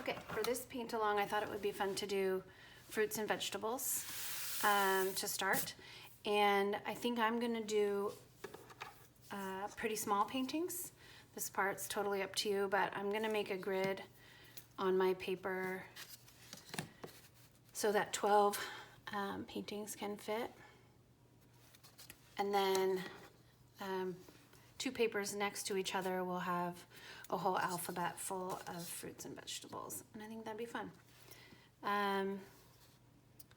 Okay, for this paint along, I thought it would be fun to do fruits and vegetables to start. And I think I'm gonna do pretty small paintings. This part's totally up to you, but I'm gonna make a grid on my paper so that 12 paintings can fit. And then 2 papers next to each other will have a whole alphabet full of fruits and vegetables. And I think that'd be fun.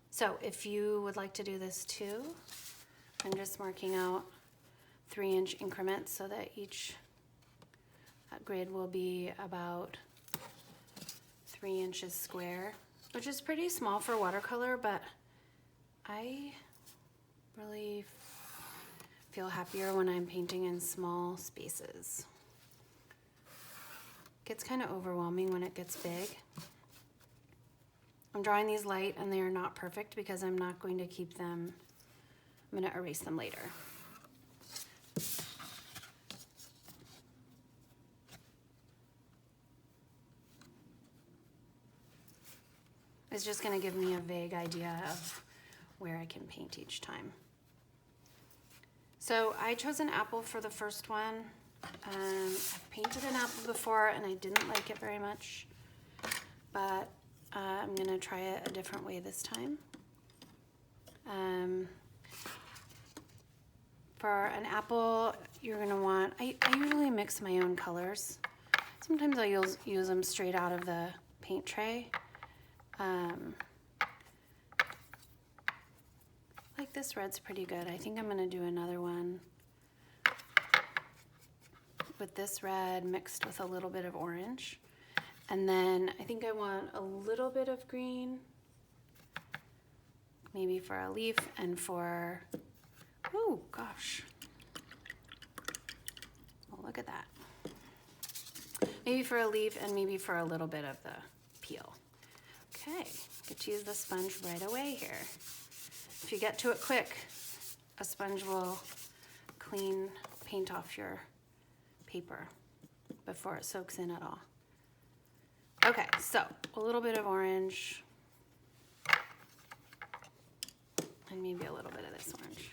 So if you would like to do this too, I'm just marking out 3-inch increments so that each grid will be about 3 inches square, which is pretty small for watercolor, but I really feel happier when I'm painting in small spaces. It gets kind of overwhelming when it gets big. I'm drawing these light and they are not perfect because I'm not going to keep them, I'm going to erase them later. It's just going to give me a vague idea of where I can paint each time. So I chose an apple for the first one. I've painted an apple before and I didn't like it very much, but I'm going to try it a different way this time. For an apple, you're going to want, I usually mix my own colors. Sometimes I'll use them straight out of the paint tray. Like this red's pretty good. I think I'm gonna do another one with this red mixed with a little bit of orange. And then I think I want a little bit of green, maybe for a leaf and for, oh gosh. Oh, look at that. Maybe for a leaf and maybe for a little bit of the peel. Okay, get to use the sponge right away here. If you get to it quick, a sponge will clean paint off your paper before it soaks in at all. Okay, so a little bit of orange and maybe a little bit of this orange.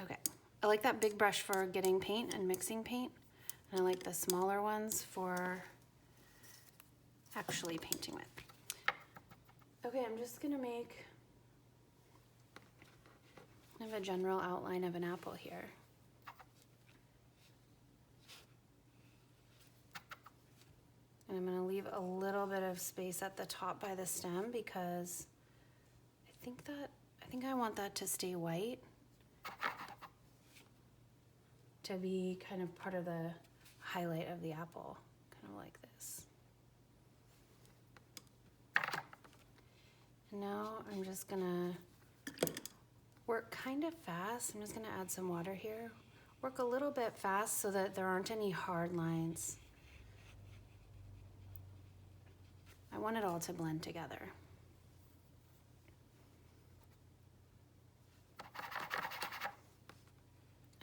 Okay, I like that big brush for getting paint and mixing paint. And I like the smaller ones for actually painting with. Okay, I'm just gonna make kind of a general outline of an apple here. And I'm gonna leave a little bit of space at the top by the stem because I think I want that to stay white, to be kind of part of the highlight of the apple, kind of like this. And now I'm just gonna work kind of fast. I'm just gonna add some water here. Work a little bit fast so that there aren't any hard lines. I want it all to blend together.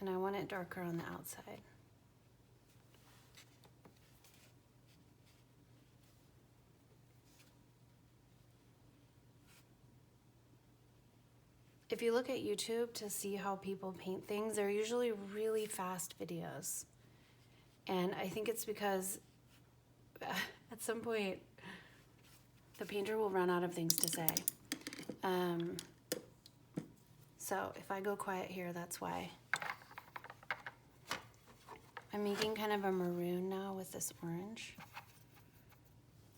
And I want it darker on the outside. If you look at YouTube to see how people paint things, they're usually really fast videos. And I think it's because at some point, the painter will run out of things to say. So if I go quiet here, that's why. I'm making kind of a maroon now with this orange.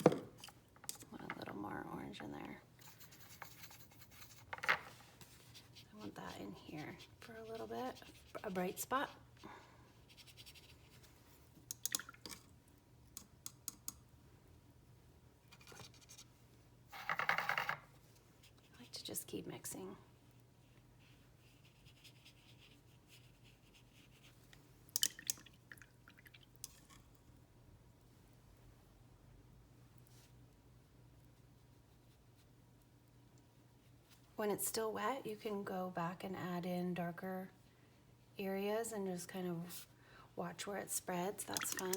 Want a little more orange in there. I want that in here for a little bit, a bright spot. I like to just keep mixing. When it's still wet, you can go back and add in darker areas and just kind of watch where it spreads, that's fun.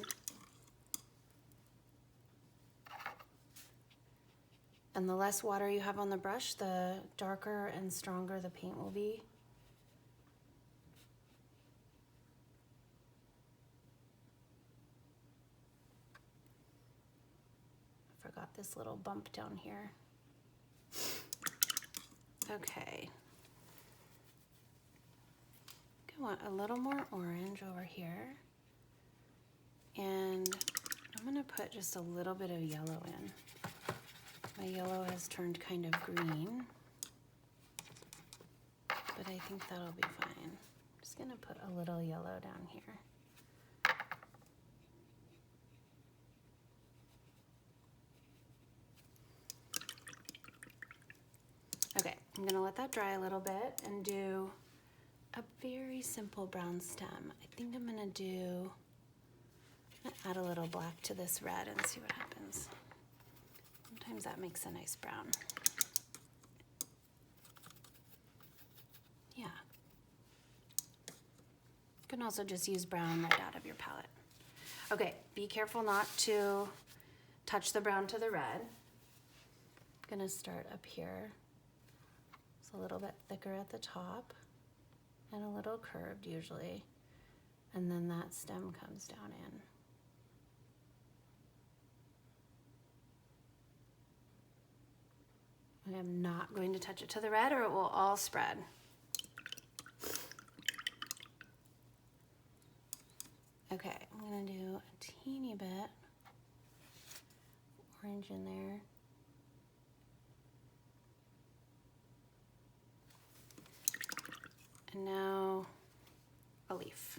And the less water you have on the brush, the darker and stronger the paint will be. I forgot this little bump down here. Okay. I want a little more orange over here. And I'm gonna put just a little bit of yellow in. My yellow has turned kind of green, but I think that'll be fine. I'm just gonna put a little yellow down here. Okay, I'm gonna let that dry a little bit and do a very simple brown stem. I think I'm gonna add a little black to this red and see what happens. Sometimes that makes a nice brown. Yeah. You can also just use brown right out of your palette. Okay, be careful not to touch the brown to the red. I'm gonna start up here. It's a little bit thicker at the top and a little curved usually. And then that stem comes down in. I am not going to touch it to the red or it will all spread. Okay, I'm gonna do a teeny bit orange in there. And now a leaf.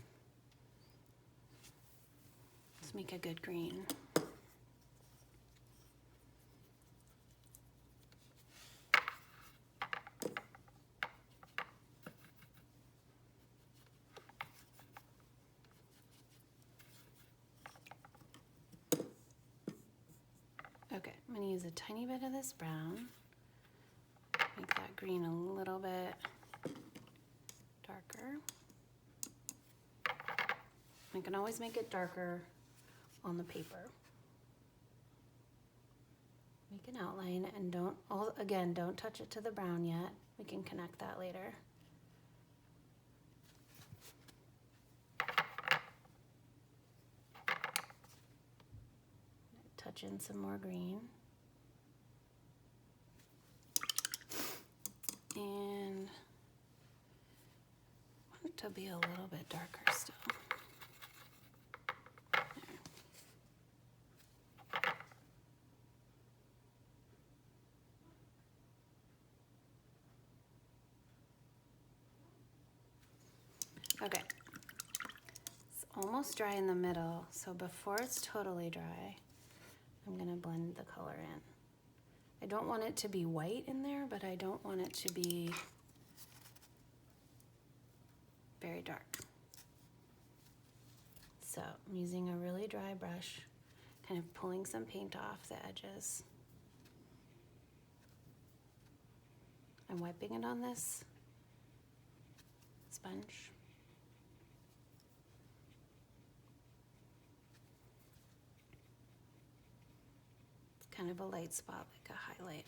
Let's make a good green. Okay, I'm gonna use a tiny bit of this brown. Make that green a little bit darker. I can always make it darker on the paper. Make an outline and don't touch it to the brown yet. We can connect that later. Touch in some more green. And I want it to be a little bit darker still. Okay, it's almost dry in the middle, so before it's totally dry, I'm gonna blend the color in. I don't want it to be white in there, but I don't want it to be very dark. So I'm using a really dry brush, kind of pulling some paint off the edges. I'm wiping it on this sponge. Kind of a light spot, like a highlight.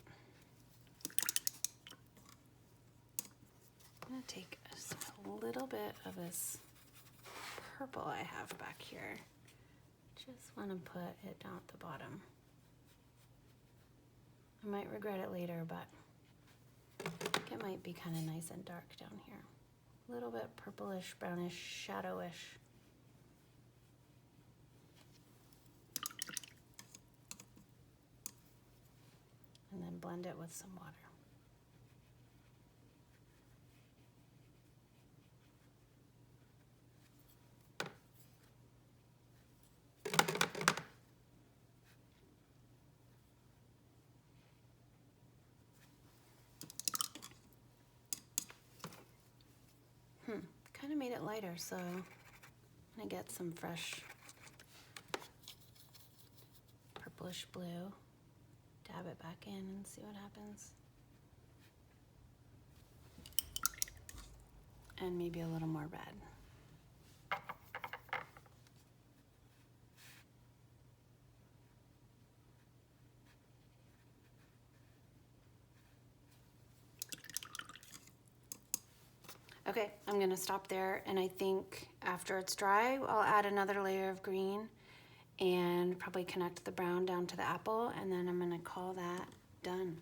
I'm gonna take just a little bit of this purple I have back here. Just wanna put it down at the bottom. I might regret it later, but I think it might be kind of nice and dark down here. A little bit purplish, brownish, shadowish. And then blend it with some water. Kind of made it lighter, so I'm gonna get some fresh purplish blue. Dab it back in and see what happens. And maybe a little more red. Okay, I'm gonna stop there, and I think after it's dry, I'll add another layer of green and probably connect the brown down to the apple, and then I'm gonna call that done.